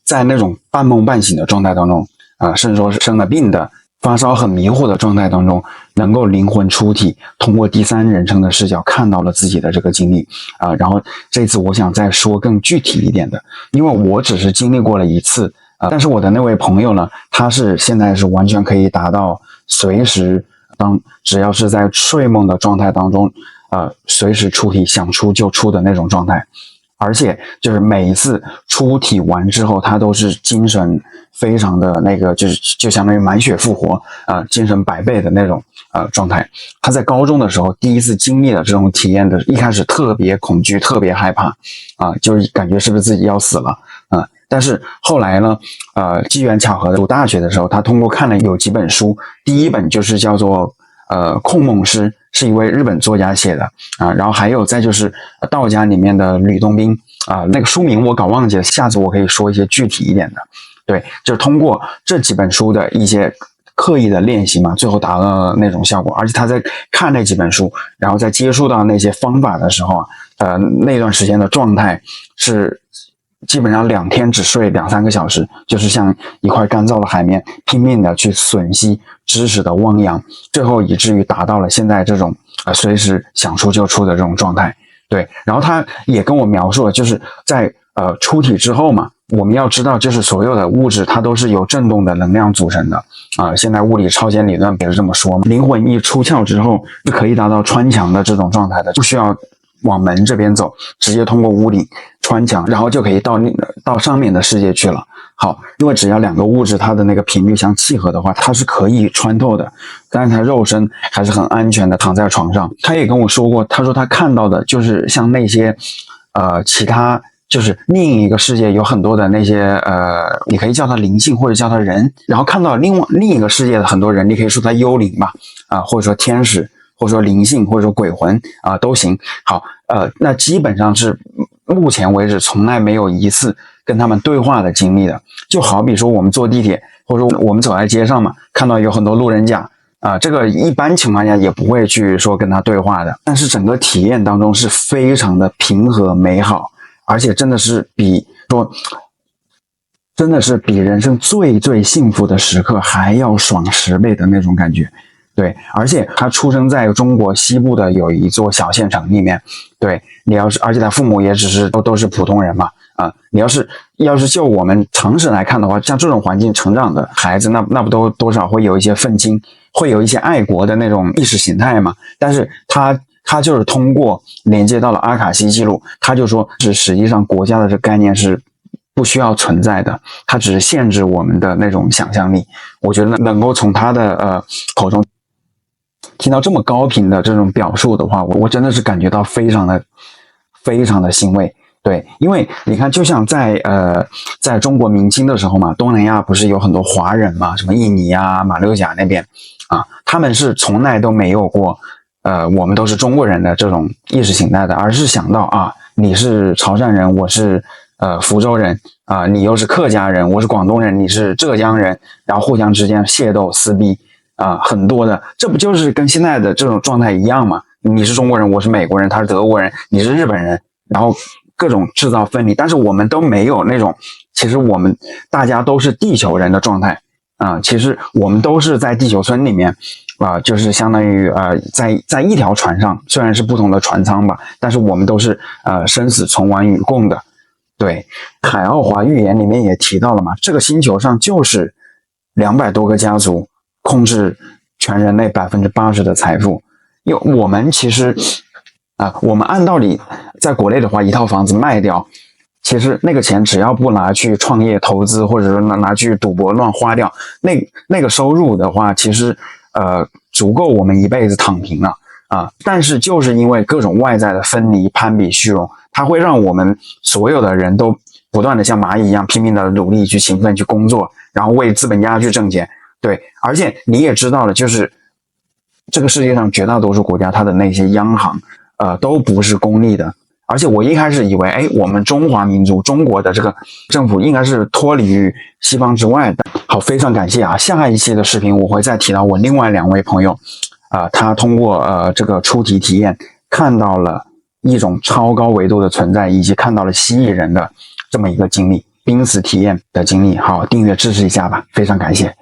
在那种半梦半醒的状态当中，甚至说是生了病的发烧很迷糊的状态当中，能够灵魂出体，通过第三人称的视角看到了自己的这个经历然后这次我想再说更具体一点的，因为我只是经历过了一次但是我的那位朋友呢，他是现在是完全可以达到随时只要是在睡梦的状态当中随时出体，想出就出的那种状态。而且就是每一次出体完之后，他都是精神非常的那个，就相当于满血复活精神100倍的那种状态。他在高中的时候第一次经历了这种体验的，一开始特别恐惧，特别害怕就是感觉是不是自己要死了但是后来呢机缘巧合的读大学的时候，他通过看了有几本书，第一本就是叫做控梦师，是一位日本作家写的然后还有再就是道家里面的吕洞宾那个书名我搞忘记了，下次我可以说一些具体一点的。对，就是通过这几本书的一些刻意的练习嘛，最后达到那种效果。而且他在看那几本书，然后在接触到那些方法的时候那段时间的状态是基本上2天只睡2-3个小时，就是像一块干燥的海绵，拼命的去吮吸知识的汪洋，最后以至于达到了现在这种随时想出就出的这种状态。对，然后他也跟我描述了，就是在出体之后嘛，我们要知道，就是所有的物质它都是由振动的能量组成的现在物理超弦理论也是这么说嘛，灵魂一出窍之后是可以达到穿墙的这种状态的，不需要往门这边走，直接通过屋顶穿墙，然后就可以到上面的世界去了。好，因为只要2个物质它的那个频率相契合的话，它是可以穿透的，但是他肉身还是很安全的躺在床上。他也跟我说过，他说他看到的就是像那些其他就是另一个世界有很多的那些你可以叫他灵性或者叫他人，然后看到另一个世界的很多人，你可以说他幽灵吧或者说天使，或者说灵性，或者说鬼魂都行。好那基本上是目前为止从来没有一次跟他们对话的经历的。就好比说我们坐地铁，或者说我们走在街上嘛，看到有很多路人甲这个一般情况下也不会去说跟他对话的，但是整个体验当中是非常的平和美好，而且真的是比人生最最幸福的时刻还要爽10倍的那种感觉。对，而且他出生在中国西部的有一座小县城里面。对，而且他父母也只是都是普通人嘛你要是就我们常识来看的话，像这种环境成长的孩子，那不都多少会有一些愤青，会有一些爱国的那种意识形态嘛。但是他就是通过连接到了阿卡西记录，他就说是实际上国家的这概念是不需要存在的，它只是限制我们的那种想象力。我觉得能够从他的口中听到这么高频的这种表述的话，我真的是感觉到非常的欣慰。对，因为你看，就像在中国明清的时候嘛，东南亚不是有很多华人嘛，什么印尼马六甲那边他们是从来都没有过我们都是中国人的这种意识形态的，而是想到你是潮汕人，我是福州人你又是客家人，我是广东人，你是浙江人，然后互相之间械斗撕逼很多的，这不就是跟现在的这种状态一样吗？你是中国人，我是美国人，他是德国人，你是日本人，然后各种制造分离，但是我们都没有那种，其实我们大家都是地球人的状态其实我们都是在地球村里面就是相当于在一条船上，虽然是不同的船舱吧，但是我们都是生死存亡与共的。对，海奥华预言里面也提到了嘛，这个星球上就是200多个家族控制全人类80%的财富。因为我们其实我们按道理在国内的话，一套房子卖掉，其实那个钱只要不拿去创业投资，或者说拿去赌博乱花掉，那个收入的话，其实足够我们一辈子躺平了但是就是因为各种外在的分离、攀比、虚荣，它会让我们所有的人都不断的像蚂蚁一样拼命的努力去勤奋去工作，然后为资本家去挣钱。对，而且你也知道了，就是这个世界上绝大多数国家它的那些央行都不是公立的。而且我一开始以为我们中华民族中国的这个政府应该是脱离于西方之外的。好，非常感谢下一期的视频我会再提到我另外2位朋友他通过这个出体体验看到了一种超高维度的存在，以及看到了蜥蜴人的这么一个经历。濒死体验的经历。好，订阅支持一下吧，非常感谢。